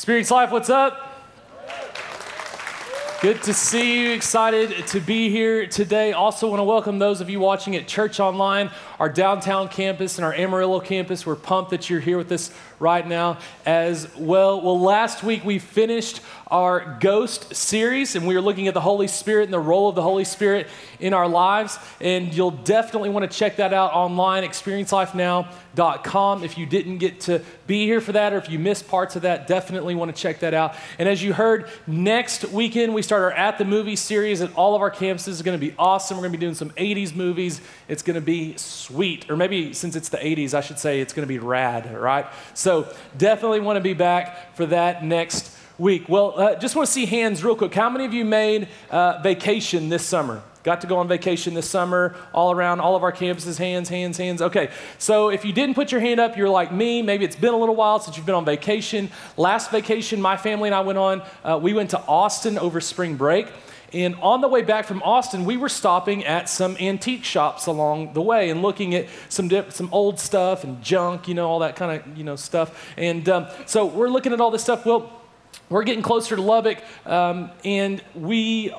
Experience Life, what's up? Good to see you. Excited to be here today. Also want to welcome those of you watching at Church Online, our downtown campus and our Amarillo campus. We're pumped that you're here with us right now as well. Well, last week we finished our Ghost series, and we were looking at the Holy Spirit and the role of the Holy Spirit in our lives. And you'll definitely want to check that out online, experiencelife.now.com. If you didn't get to be here for that, or if you missed parts of that, definitely want to check that out. And as you heard, next weekend we start our At the Movie series at all of our campuses. It's going to be awesome. We're going to be doing some 80s movies. It's going to be sweet. Or maybe since it's the 80s, I should say it's going to be rad, right? So definitely want to be back for that next week. Well, just want to see hands real quick. How many of you made vacation this summer? Got to go on vacation this summer all around all of our campuses? Hands. Okay, so if you didn't put your hand up, you're like me. Maybe it's been a little while since you've been on vacation. Last vacation my family and I went on, we went to Austin over spring break. And on the way back from Austin, we were stopping at some antique shops along the way and looking at some old stuff and junk, all that kind of, stuff. And so we're looking at all this stuff. Well, we're getting closer to Lubbock, and we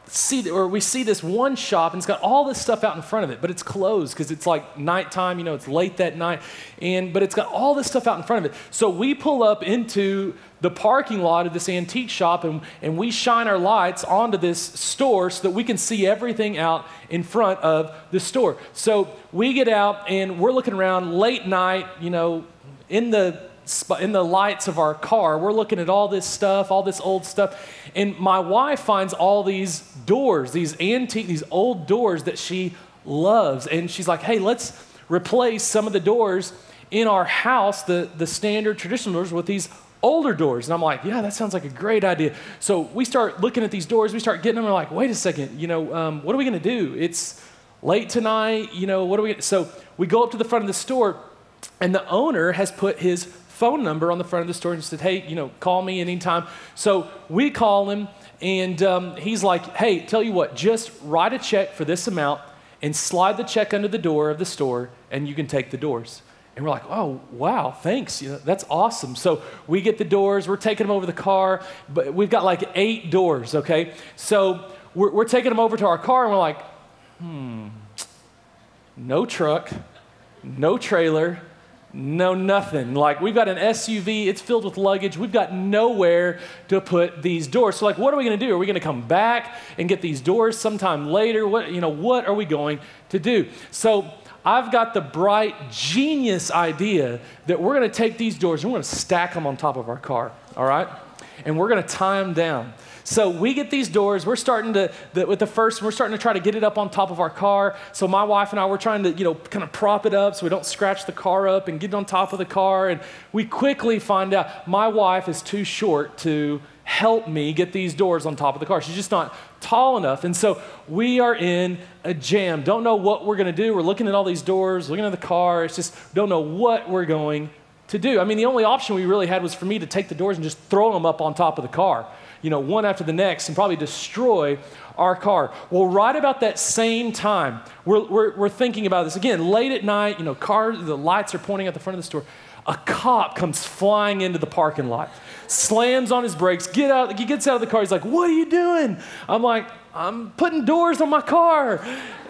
see this one shop, and it's got all this stuff out in front of it, but it's closed because it's like nighttime, it's late that night, but it's got all this stuff out in front of it. So we pull up into the parking lot of this antique shop, and we shine our lights onto this store so that we can see everything out in front of the store. So we get out, and we're looking around late night, in the lights of our car. We're looking at all this stuff, all this old stuff. And my wife finds all these doors, these old doors that she loves. And she's like, hey, let's replace some of the doors in our house, the standard traditional doors, with these older doors. And I'm like, yeah, that sounds like a great idea. So we start looking at these doors. We start getting them. We're like, wait a second, what are we going to do? It's late tonight. What are we? So we go up to the front of the store, and the owner has put his phone number on the front of the store and said, hey, call me anytime. So we call him, and he's like, hey, tell you what, just write a check for this amount and slide the check under the door of the store, and you can take the doors. And we're like, oh, wow, thanks. That's awesome. So we get the doors. We're taking them over the car, but we've got like 8 doors, okay? So we're taking them over to our car, and we're like, no truck, no trailer, no nothing. Like, we've got an SUV, it's filled with luggage. We've got nowhere to put these doors. So like, what are we going to do? Are we going to come back and get these doors sometime later? What are we going to do? So I've got the bright, genius idea that we're going to take these doors and we're going to stack them on top of our car, all right? And we're going to tie them down. So we get these doors. We're starting to try to get it up on top of our car. So my wife and I, we're trying to, kind of prop it up so we don't scratch the car up and get it on top of the car. And we quickly find out my wife is too short to help me get these doors on top of the car. She's just not tall enough. And so we are in a jam. Don't know what we're going to do. We're looking at all these doors, looking at the car. It's just don't know what we're going to do. I mean, the only option we really had was for me to take the doors and just throw them up on top of the car, one after the next, and probably destroy our car. Well, right about that same time, we're thinking about this. Again, late at night, the lights are pointing at the front of the store. A cop comes flying into the parking lot, slams on his brakes, he gets out of the car. He's like, what are you doing? I'm like, I'm putting doors on my car.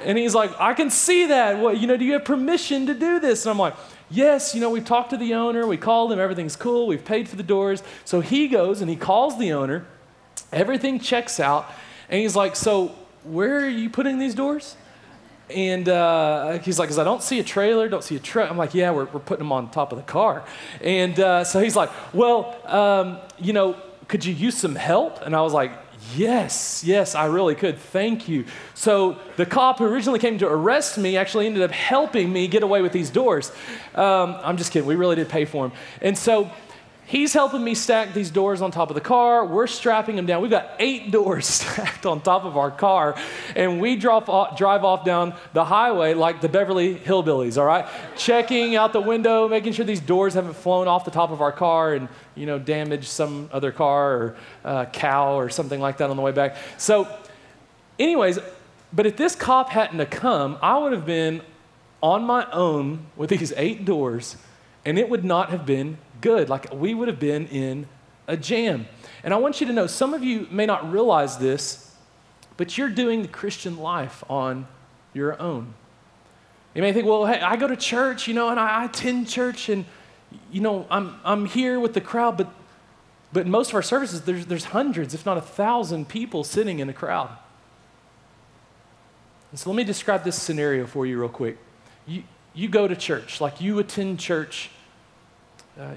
And he's like, I can see that. What, do you have permission to do this? And I'm like, yes, we've talked to the owner. We called him. Everything's cool. We've paid for the doors. So he goes and he calls the owner. Everything checks out. And he's like, so where are you putting these doors? And he's like, because I don't see a trailer, don't see a truck. I'm like, yeah, we're putting them on top of the car. And so he's like, well, could you use some help? And I was like, yes, I really could. Thank you. So the cop who originally came to arrest me actually ended up helping me get away with these doors. I'm just kidding. We really did pay for him. And so he's helping me stack these doors on top of the car. We're strapping them down. We've got 8 doors stacked on top of our car, and we drive off down the highway like the Beverly Hillbillies, all right? Checking out the window, making sure these doors haven't flown off the top of our car and, damaged some other car or cow or something like that on the way back. So anyways, but if this cop hadn't have come, I would have been on my own with these 8 doors, and it would not have been good. Like, we would have been in a jam. And I want you to know, some of you may not realize this, but you're doing the Christian life on your own. You may think, well, hey, I go to church, and I attend church, and, I'm here with the crowd, but in most of our services, there's hundreds, if not 1,000 people sitting in a crowd. And so let me describe this scenario for you real quick. You go to church, like you attend church,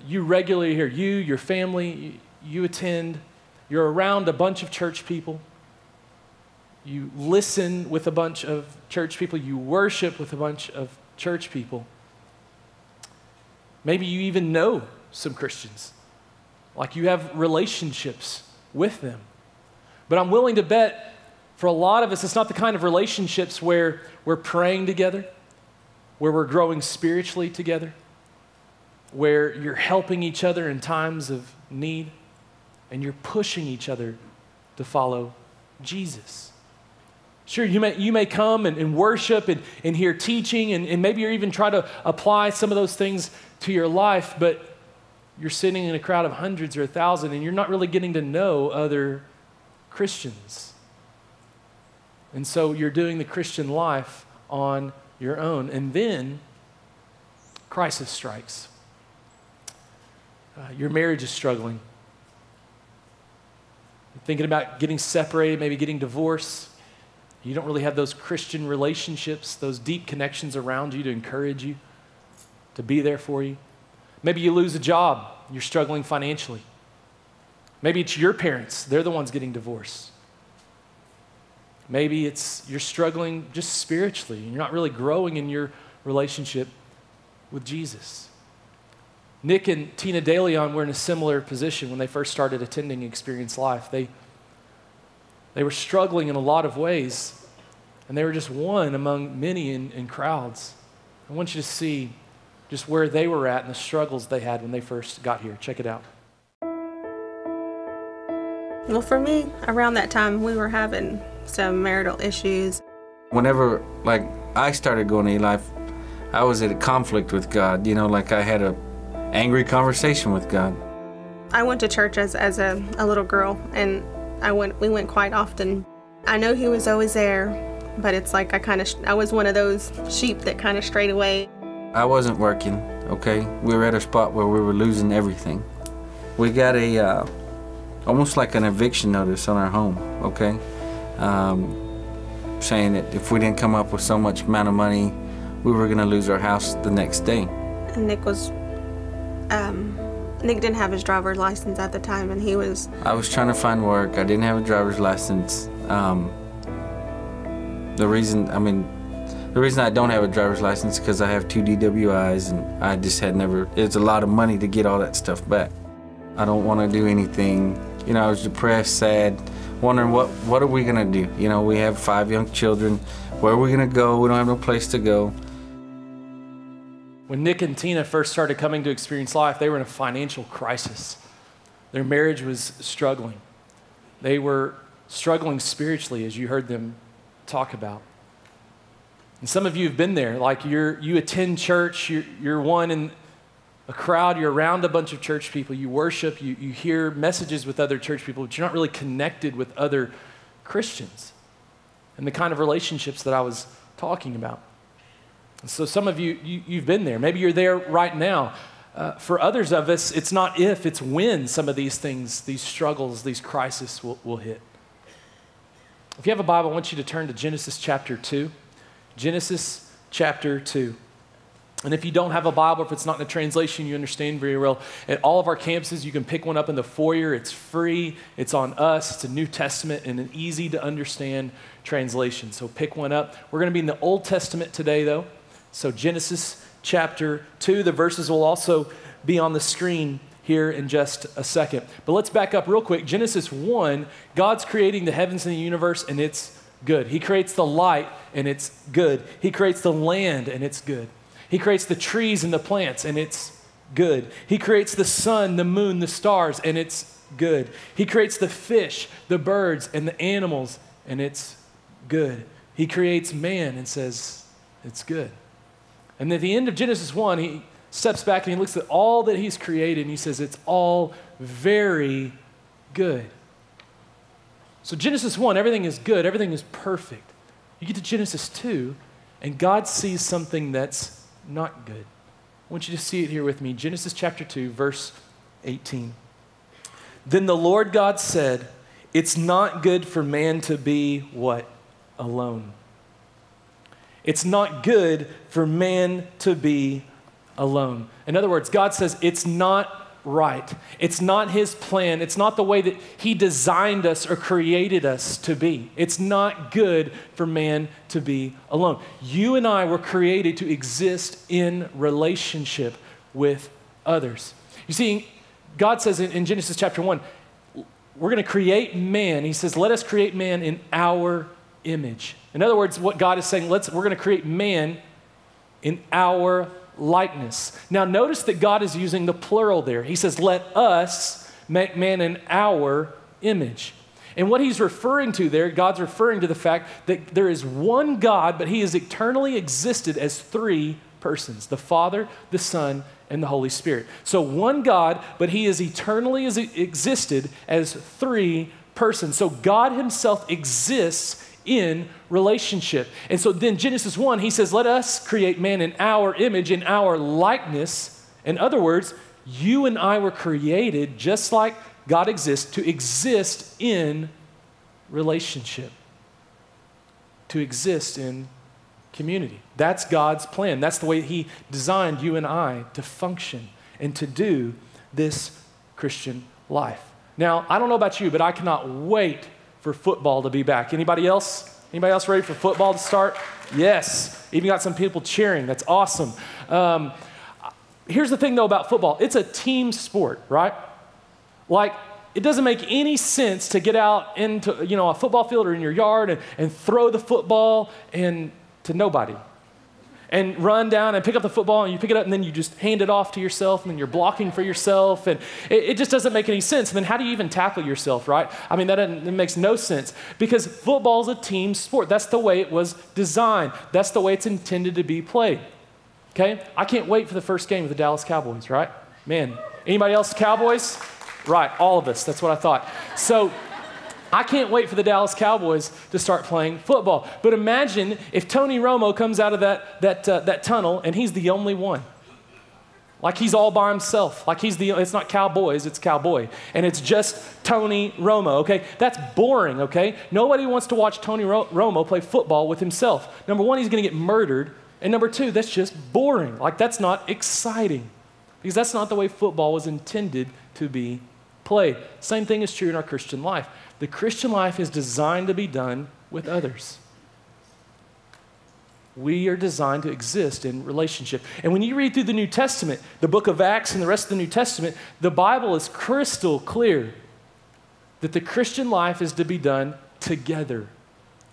you regularly hear, your family, you attend, you're around a bunch of church people, you listen with a bunch of church people, you worship with a bunch of church people. Maybe you even know some Christians, like you have relationships with them. But I'm willing to bet for a lot of us, it's not the kind of relationships where we're praying together, where we're growing spiritually together, where you're helping each other in times of need, and you're pushing each other to follow Jesus. Sure, you may come and worship and hear teaching, and maybe you're even trying to apply some of those things to your life, but you're sitting in a crowd of hundreds or 1,000, and you're not really getting to know other Christians. And so you're doing the Christian life on your own. And then crisis strikes. Your marriage is struggling. You're thinking about getting separated, maybe getting divorced. You don't really have those Christian relationships, those deep connections around you to encourage you, to be there for you. Maybe you lose a job. You're struggling financially. Maybe it's your parents. They're the ones getting divorced. Maybe you're struggling just spiritually, and you're not really growing in your relationship with Jesus. Nick and Tina DeLeon were in a similar position when they first started attending Experience Life. They were struggling in a lot of ways, and they were just one among many in crowds. I want you to see just where they were at and the struggles they had when they first got here. Check it out. Well, for me, around that time, we were having some marital issues. Whenever, I started going to life, I was at a conflict with God, I had a angry conversation with God. I went to church as a little girl, and we went quite often. I know he was always there, but it's like I was one of those sheep that kind of strayed away. I wasn't working, okay? We were at a spot where we were losing everything. We got almost like an eviction notice on our home, okay? Saying that if we didn't come up with so much amount of money, we were gonna lose our house the next day. And Nick didn't have his driver's license at the time, and I was trying to find work. I didn't have a driver's license. The reason I don't have a driver's license is because I have 2 DWIs, and I just it's a lot of money to get all that stuff back. I don't want to do anything. I was depressed, sad, wondering what are we gonna do? We have 5 young children. Where are we gonna go? We don't have no place to go. When Nick and Tina first started coming to Experience Life, they were in a financial crisis. Their marriage was struggling. They were struggling spiritually, as you heard them talk about. And some of you have been there, like you attend church, you're one in a crowd, you're around a bunch of church people, you worship, you hear messages with other church people, but you're not really connected with other Christians and the kind of relationships that I was talking about. And so some of you've been there. Maybe you're there right now. For others of us, it's not if, it's when some of these things, these struggles, these crises will hit. If you have a Bible, I want you to turn to Genesis chapter 2. Genesis chapter 2. And if you don't have a Bible, if it's not in a translation you understand very well, at all of our campuses, you can pick one up in the foyer. It's free. It's on us. It's a New Testament and an easy to understand translation. So pick one up. We're going to be in the Old Testament today, though. So Genesis chapter 2, the verses will also be on the screen here in just a second. But let's back up real quick. Genesis 1, God's creating the heavens and the universe, and it's good. He creates the light, and it's good. He creates the land, and it's good. He creates the trees and the plants, and it's good. He creates the sun, the moon, the stars, and it's good. He creates the fish, the birds, and the animals, and it's good. He creates man and says, it's good. And at the end of Genesis 1, steps back and he looks at all that he's created and he says, it's all very good. So Genesis 1, everything is good, everything is perfect. You get to Genesis 2, and God sees something that's not good. I want you to see it here with me. Genesis chapter 2, verse 18. Then the Lord God said, it's not good for man to be what? Alone. It's not good for man to be alone. In other words, God says it's not right. It's not his plan. It's not the way that he designed us or created us to be. It's not good for man to be alone. You and I were created to exist in relationship with others. You see, God says in Genesis chapter 1, we're going to create man. He says, let us create man in our image. In other words, what God is saying, we're going to create man in our likeness. Now notice that God is using the plural there. He says, let us make man in our image. And what he's referring to there, God's referring to the fact that there is one God, but he has eternally existed as three persons, the Father, the Son, and the Holy Spirit. So one God, but he is eternally existed as three persons. So God himself exists in relationship. And so then Genesis 1, he says, let us create man in our image, in our likeness. In other words, you and I were created just like God exists, to exist in relationship, to exist in community. That's God's plan. That's the way he designed you and I to function and to do this Christian life. Now, I don't know about you, but I cannot wait for football to be back. Anybody else? Anybody else ready for football to start? Yes. Even got some people cheering. That's awesome. Here's the thing, though, about football. It's a team sport, right? Like, it doesn't make any sense to get out into, a football field or in your yard and throw the football and to nobody. And run down and pick up the football, and you pick it up, and then you just hand it off to yourself, and then you're blocking for yourself, and it just doesn't make any sense. And then how do you even tackle yourself, right? I mean, it makes no sense, because football is a team sport. That's the way it was designed. That's the way it's intended to be played, okay? I can't wait for the first game with the Dallas Cowboys, right? Man, anybody else Cowboys? Right, all of us. That's what I thought. So I can't wait for the Dallas Cowboys to start playing football. But imagine if Tony Romo comes out of that tunnel and he's the only one. Like he's all by himself. Like it's not Cowboys, it's Cowboy. And it's just Tony Romo, okay? That's boring, okay? Nobody wants to watch Tony Romo play football with himself. Number one, he's going to get murdered. And number two, that's just boring. Like that's not exciting. Because that's not the way football was intended to be played. Same thing is true in our Christian life. The Christian life is designed to be done with others. We are designed to exist in relationship. And when you read through the New Testament, the book of Acts and the rest of the New Testament, the Bible is crystal clear that the Christian life is to be done together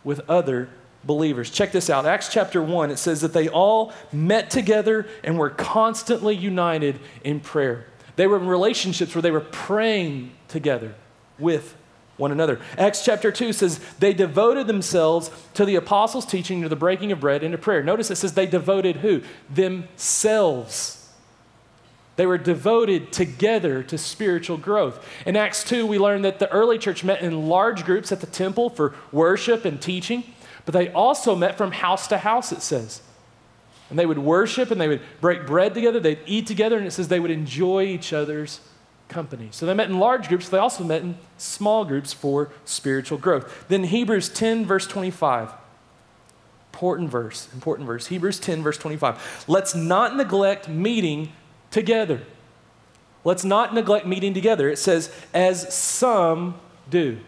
with other believers. Check this out. Acts chapter 1, it says that they all met together and were constantly united in prayer. They were in relationships where they were praying together with one another. Acts chapter 2 says they devoted themselves to the apostles' teaching, to the breaking of bread, and to prayer. Notice it says they devoted who? Themselves. They were devoted together to spiritual growth. In Acts 2, we learned that the early church met in large groups at the temple for worship and teaching, but they also met from house to house, it says. And they would worship and they would break bread together, they'd eat together, and it says they would enjoy each other's company. So they met in large groups, they also met in small groups for spiritual growth. Then Hebrews 10, verse 25. Important verse. Hebrews 10, verse 25. Let's not neglect meeting together. Let's not neglect meeting together. It says, as some do.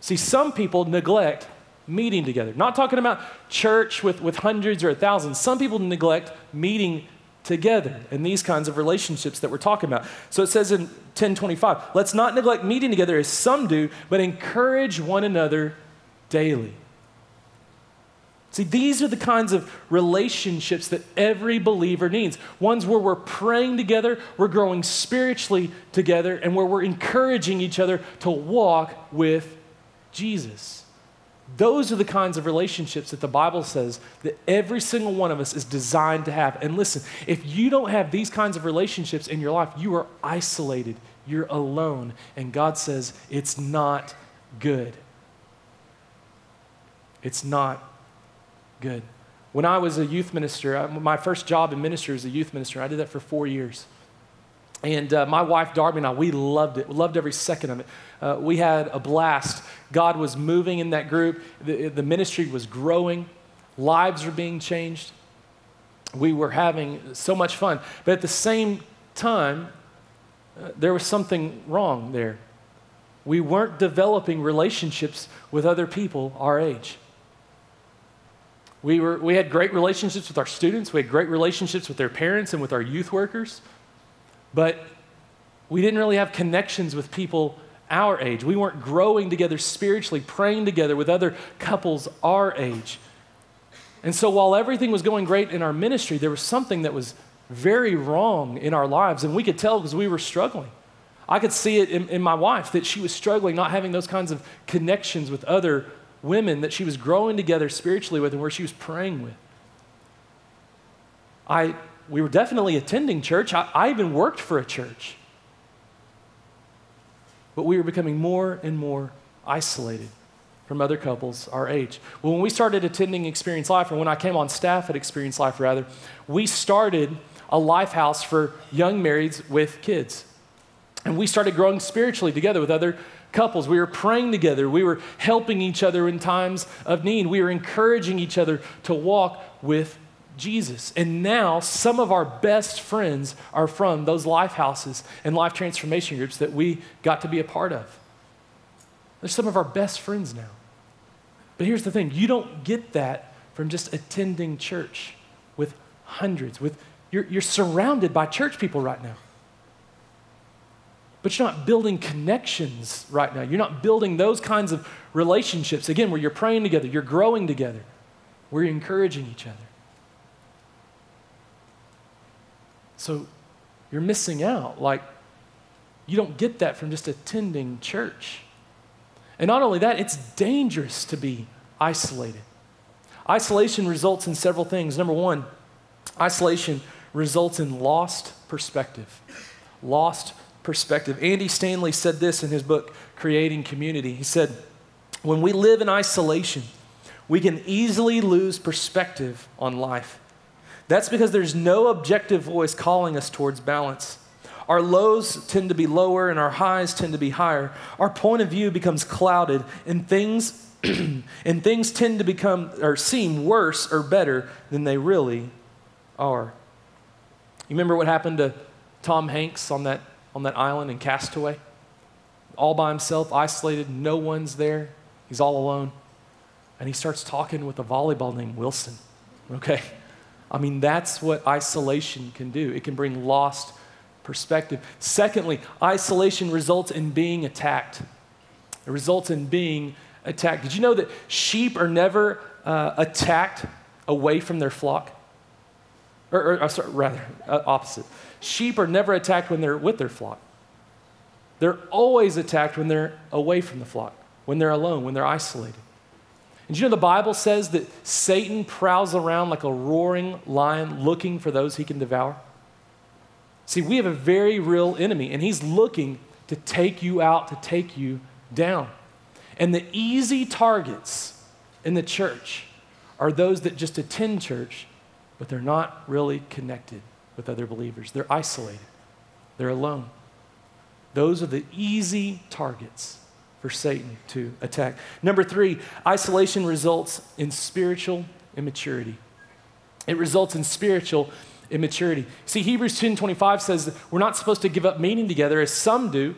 See, some people neglect meeting together. Not talking about church with hundreds or thousands. Some people neglect meeting together in these kinds of relationships that we're talking about. So it says in 10:25, let's not neglect meeting together as some do, but encourage one another daily. See, these are the kinds of relationships that every believer needs. Ones where we're praying together, we're growing spiritually together, and where we're encouraging each other to walk with Jesus. Those are the kinds of relationships that the Bible says that every single one of us is designed to have. And listen, if you don't have these kinds of relationships in your life, you are isolated, you're alone, and God says it's not good. It's not good. When I was a youth minister, my first job in ministry was a youth minister. I did that for 4 years. And my wife, Darby, and I, we loved it. We loved every second of it. We had a blast. God was moving in that group. The ministry was growing. Lives were being changed. We were having so much fun. But at the same time, there was something wrong there. We weren't developing relationships with other people our age. We had great relationships with our students. We had great relationships with their parents and with our youth workers. But we didn't really have connections with people our age. We weren't growing together spiritually, praying together with other couples our age. And so while everything was going great in our ministry, there was something that was very wrong in our lives, and we could tell because we were struggling. I could see it in my wife, that she was struggling, not having those kinds of connections with other women that she was growing together spiritually with and where she was praying with. We were definitely attending church. I even worked for a church. But we were becoming more and more isolated from other couples our age. Well, when we started attending Experience Life, or when I came on staff at Experience Life rather, we started a life house for young marrieds with kids. And we started growing spiritually together with other couples. We were praying together. We were helping each other in times of need. We were encouraging each other to walk with Jesus. And now some of our best friends are from those life houses and life transformation groups that we got to be a part of. They're some of our best friends now. But here's the thing, you don't get that from just attending church with hundreds. You're surrounded by church people right now. But you're not building connections right now. You're not building those kinds of relationships, again, where you're praying together, you're growing together, where you're encouraging each other. So you're missing out. Like, you don't get that from just attending church. And not only that, it's dangerous to be isolated. Isolation results in several things. Number one, isolation results in lost perspective. Lost perspective. Andy Stanley said this in his book, Creating Community. He said, when we live in isolation, we can easily lose perspective on life. That's because there's no objective voice calling us towards balance. Our lows tend to be lower and our highs tend to be higher. Our point of view becomes clouded and things tend to become or seem worse or better than they really are. You remember what happened to Tom Hanks on that island in Castaway? All by himself, isolated, no one's there. He's all alone. And he starts talking with a volleyball named Wilson. Okay? I mean, that's what isolation can do. It can bring lost perspective. Secondly, isolation results in being attacked. It results in being attacked. Did you know that sheep are never attacked away from their flock? Opposite. Sheep are never attacked when they're with their flock. They're always attacked when they're away from the flock, when they're alone, when they're isolated. And you know the Bible says that Satan prowls around like a roaring lion looking for those he can devour? See, we have a very real enemy, and he's looking to take you out, to take you down. And the easy targets in the church are those that just attend church, but they're not really connected with other believers. They're isolated. They're alone. Those are the easy targets for Satan to attack. Number three, isolation results in spiritual immaturity. It results in spiritual immaturity. See, Hebrews 10:25 says that we're not supposed to give up meeting together as some do,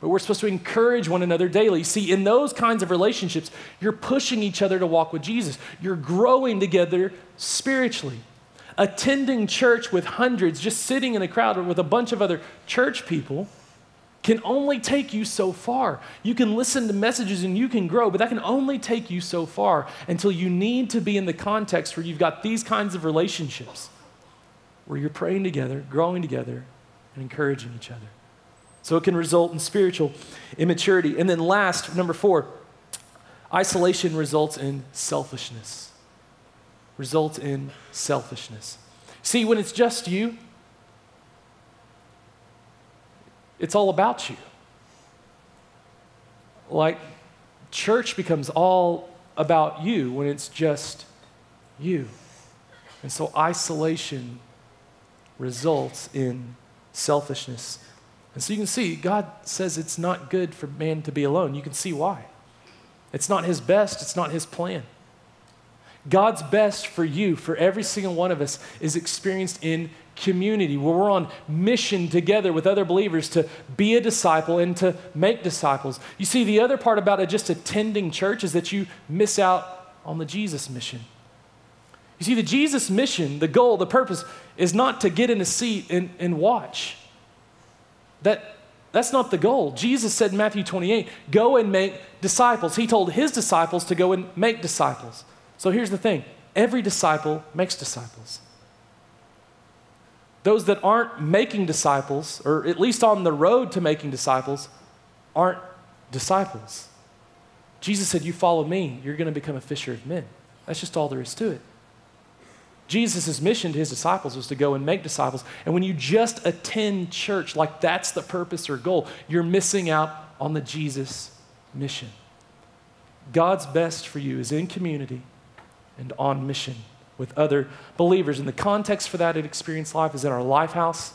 but we're supposed to encourage one another daily. See, in those kinds of relationships, you're pushing each other to walk with Jesus. You're growing together spiritually. Attending church with hundreds, just sitting in a crowd with a bunch of other church people, can only take you so far. You can listen to messages and you can grow, but that can only take you so far until you need to be in the context where you've got these kinds of relationships, where you're praying together, growing together, and encouraging each other. So it can result in spiritual immaturity. And then last, number four, Isolation results in selfishness. Results in selfishness. See, when it's just you, it's all about you. Like, church becomes all about you when it's just you. And so isolation results in selfishness. And so you can see, God says it's not good for man to be alone. You can see why. It's not his best, it's not his plan. God's best for you, for every single one of us, is experienced in community, where we're on mission together with other believers to be a disciple and to make disciples. You see, the other part about just attending church is that you miss out on the Jesus mission. You see, the Jesus mission, the goal, the purpose, is not to get in a seat and watch. That's not the goal. Jesus said in Matthew 28, go and make disciples. He told his disciples to go and make disciples. So here's the thing. Every disciple makes disciples. Those that aren't making disciples, or at least on the road to making disciples, aren't disciples. Jesus said, you follow me, you're going to become a fisher of men. That's just all there is to it. Jesus' mission to his disciples was to go and make disciples. And when you just attend church, like that's the purpose or goal, you're missing out on the Jesus mission. God's best for you is in community and on mission with other believers. And the context for that at Experience Life is in our Life House,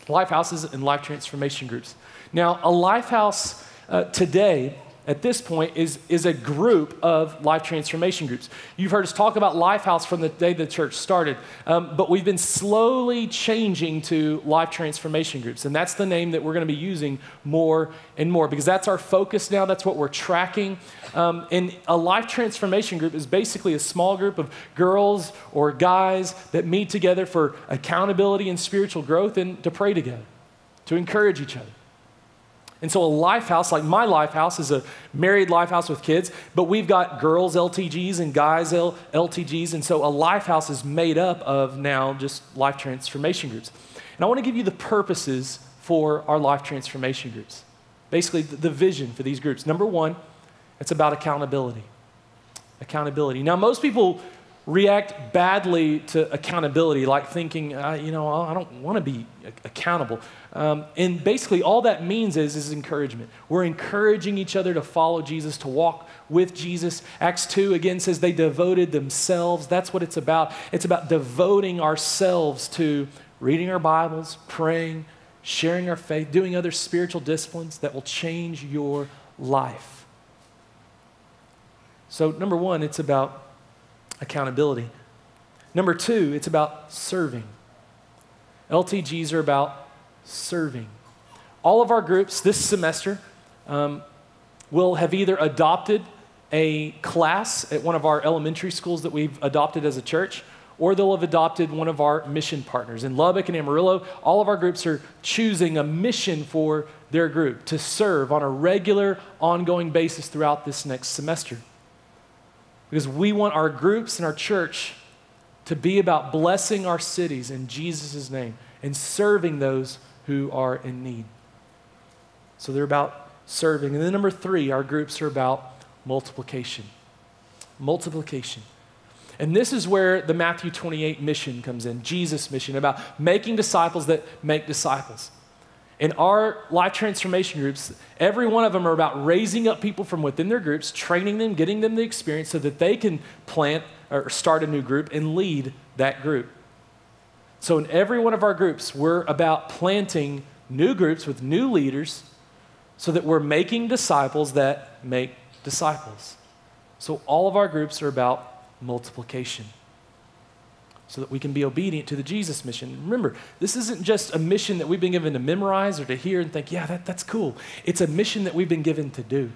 Life Houses and Life Transformation groups. Now, a Life House today, at this point, is a group of life transformation groups. You've heard us talk about Lifehouse from the day the church started, but we've been slowly changing to life transformation groups, and that's the name that we're going to be using more and more because that's our focus now. That's what we're tracking. And a life transformation group is basically a small group of girls or guys that meet together for accountability and spiritual growth and to pray together, to encourage each other. And so a life house, like my life house, is a married life house with kids, but we've got girls LTGs and guys LTGs, and so a life house is made up of now just life transformation groups. And I want to give you the purposes for our life transformation groups. Basically, the vision for these groups. Number one, it's about accountability. Accountability. Now, most people react badly to accountability, like thinking, I don't want to be accountable. And basically all that means is encouragement. We're encouraging each other to follow Jesus, to walk with Jesus. Acts 2 again says they devoted themselves. That's what it's about. It's about devoting ourselves to reading our Bibles, praying, sharing our faith, doing other spiritual disciplines that will change your life. So number one, it's about accountability. Number two, it's about serving. LTGs are about serving. All of our groups this semester will have either adopted a class at one of our elementary schools that we've adopted as a church, or they'll have adopted one of our mission partners. In Lubbock and Amarillo, all of our groups are choosing a mission for their group to serve on a regular, ongoing basis throughout this next semester. Because we want our groups and our church to be about blessing our cities in Jesus' name and serving those who are in need. So they're about serving. And then number three, our groups are about multiplication. Multiplication. And this is where the Matthew 28 mission comes in, Jesus' mission, about making disciples that make disciples. In our life transformation groups, every one of them are about raising up people from within their groups, training them, getting them the experience so that they can plant or start a new group and lead that group. So in every one of our groups, we're about planting new groups with new leaders so that we're making disciples that make disciples. So all of our groups are about multiplication, so that we can be obedient to the Jesus mission. Remember, this isn't just a mission that we've been given to memorize or to hear and think, yeah, that's cool. It's a mission that we've been given to do.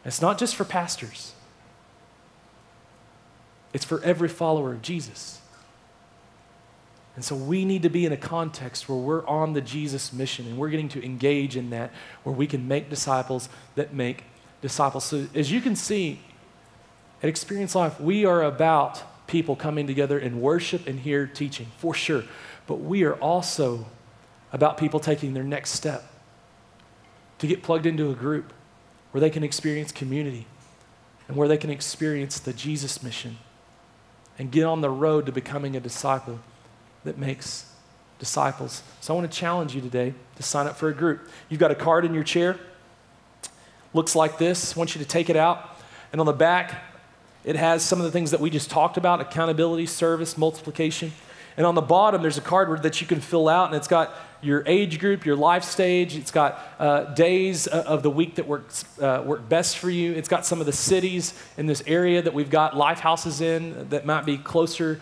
It's not just for pastors. It's for every follower of Jesus. And so we need to be in a context where we're on the Jesus mission and we're getting to engage in that, where we can make disciples that make disciples. So as you can see, at Experience Life, we are about people coming together in worship and here teaching, for sure. But we are also about people taking their next step to get plugged into a group where they can experience community, and where they can experience the Jesus mission and get on the road to becoming a disciple that makes disciples. So I want to challenge you today to sign up for a group. You've got a card in your chair. Looks like this. I want you to take it out. And on the back, it has some of the things that we just talked about: accountability, service, multiplication. And on the bottom, there's a card that you can fill out, and it's got your age group, your life stage. It's got days of the week that work best for you. It's got some of the cities in this area that we've got life houses in that might be closer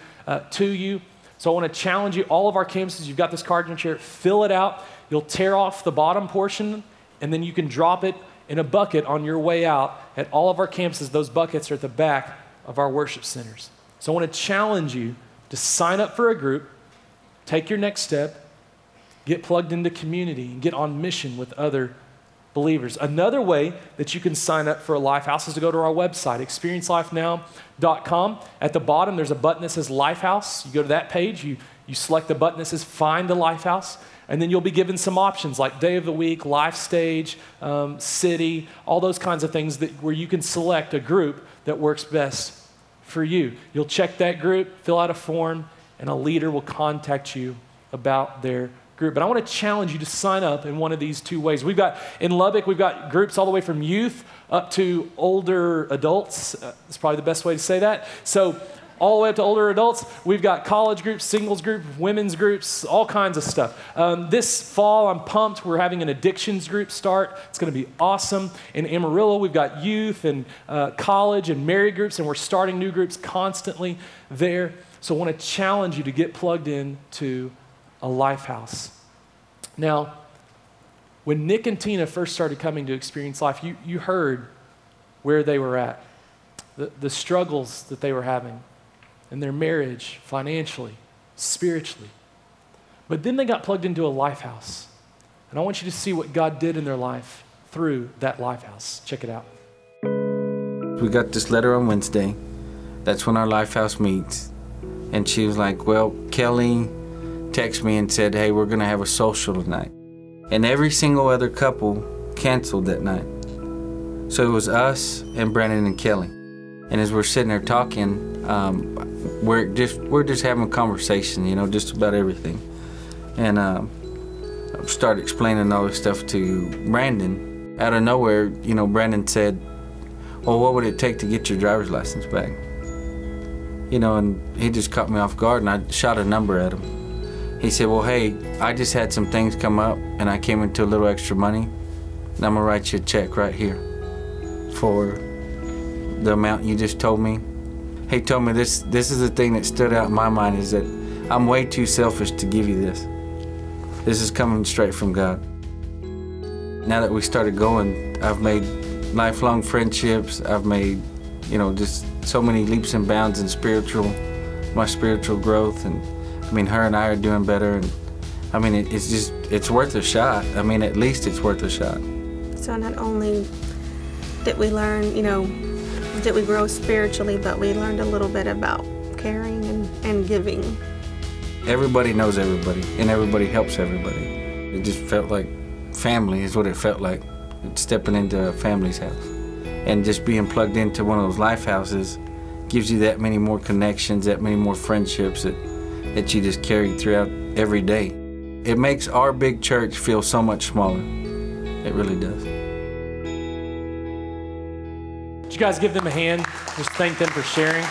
to you. So I want to challenge you, all of our campuses, you've got this card in your chair, fill it out. You'll tear off the bottom portion, and then you can drop it in a bucket on your way out. At all of our campuses, those buckets are at the back of our worship centers. So I want to challenge you to sign up for a group, take your next step, get plugged into community, and get on mission with other believers. Another way that you can sign up for a life house is to go to our website, experiencelife.now.com. At the bottom, there's a button that says Life House. You go to that page, you select the button that says Find a Life House, and then you'll be given some options like day of the week, life stage, city, all those kinds of things where you can select a group that works best for you. You'll check that group, fill out a form, and a leader will contact you about their group. But I want to challenge you to sign up in one of these two ways. In Lubbock, we've got groups all the way from youth up to older adults. That's probably the best way to say that. So all the way up to older adults. We've got college groups, singles group, women's groups, all kinds of stuff. This fall, I'm pumped. We're having an addictions group start. It's going to be awesome. In Amarillo, we've got youth and college and married groups, and we're starting new groups constantly there. So I want to challenge you to get plugged into a life house. Now, when Nick and Tina first started coming to Experience Life, you heard where they were at, the struggles that they were having in their marriage, financially, spiritually. But then they got plugged into a life house. And I want you to see what God did in their life through that life house. Check it out. We got this letter on Wednesday. That's when our life house meets. And she was like, well, Kelly texted me and said, hey, we're going to have a social tonight. And every single other couple canceled that night. So it was us and Brandon and Kelly. And as we're sitting there talking, we're just having a conversation, just about everything. And I started explaining all this stuff to Brandon. Out of nowhere, Brandon said, well, what would it take to get your driver's license back? And he just caught me off guard, and I shot a number at him. He said, well, hey, I just had some things come up, and I came into a little extra money, and I'm gonna write you a check right here for the amount you just told me. He told me this is the thing that stood out in my mind, is that I'm way too selfish to give you this. This is coming straight from God. Now that we started going, I've made lifelong friendships. I've made, just so many leaps and bounds in my spiritual growth. And her and I are doing better. And it's worth a shot. At least it's worth a shot. So not only did we learn, did we grow spiritually, but we learned a little bit about caring and giving. Everybody knows everybody, and everybody helps everybody. It just felt like family is what it felt like, stepping into a family's house. And just being plugged into one of those life houses gives you that many more connections, that many more friendships that you just carry throughout every day. It makes our big church feel so much smaller. It really does. Would you guys give them a hand? Just thank them for sharing.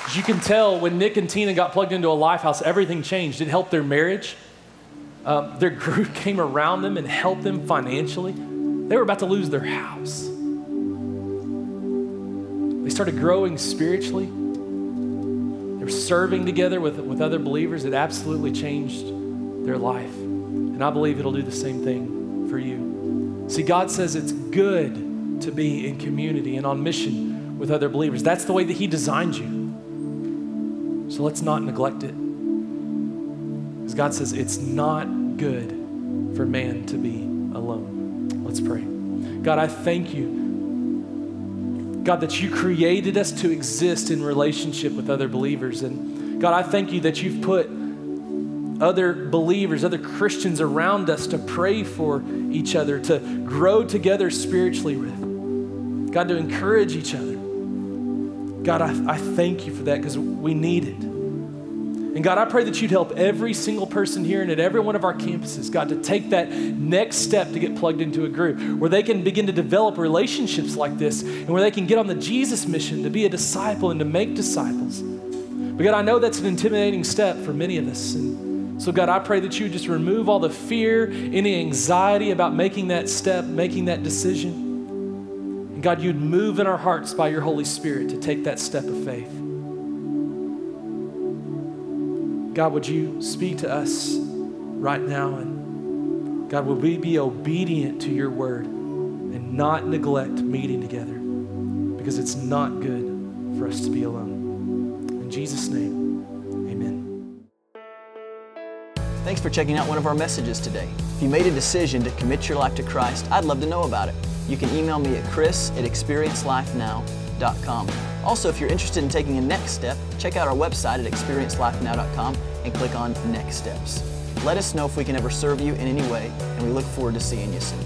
As you can tell, when Nick and Tina got plugged into a life house, everything changed. It helped their marriage. Their group came around them and helped them financially. They were about to lose their house. They started growing spiritually. They were serving together with other believers. It absolutely changed their life. And I believe it'll do the same thing for you. See, God says it's good to be in community and on mission with other believers. That's the way that He designed you. So let's not neglect it. Because God says it's not good for man to be alone. Let's pray. God, I thank you, God, that you created us to exist in relationship with other believers. And God, I thank you that you've put other believers, other Christians around us to pray for each other, to grow together spiritually with. God, to encourage each other. God, I thank you for that because we need it. And God, I pray that you'd help every single person here and at every one of our campuses, God, to take that next step to get plugged into a group where they can begin to develop relationships like this and where they can get on the Jesus mission to be a disciple and to make disciples. But God, I know that's an intimidating step for many of us. And so God, I pray that you just remove all the fear, any anxiety about making that step, making that decision. And God, you'd move in our hearts by your Holy Spirit to take that step of faith. God, would you speak to us right now? And God, would we be obedient to your word and not neglect meeting together because it's not good for us to be alone. In Jesus' name, amen. Thanks for checking out one of our messages today. If you made a decision to commit your life to Christ, I'd love to know about it. You can email me at chris@experiencelifenow.com. Also, if you're interested in taking a next step, check out our website at experiencelifenow.com and click on Next Steps. Let us know if we can ever serve you in any way, and we look forward to seeing you soon.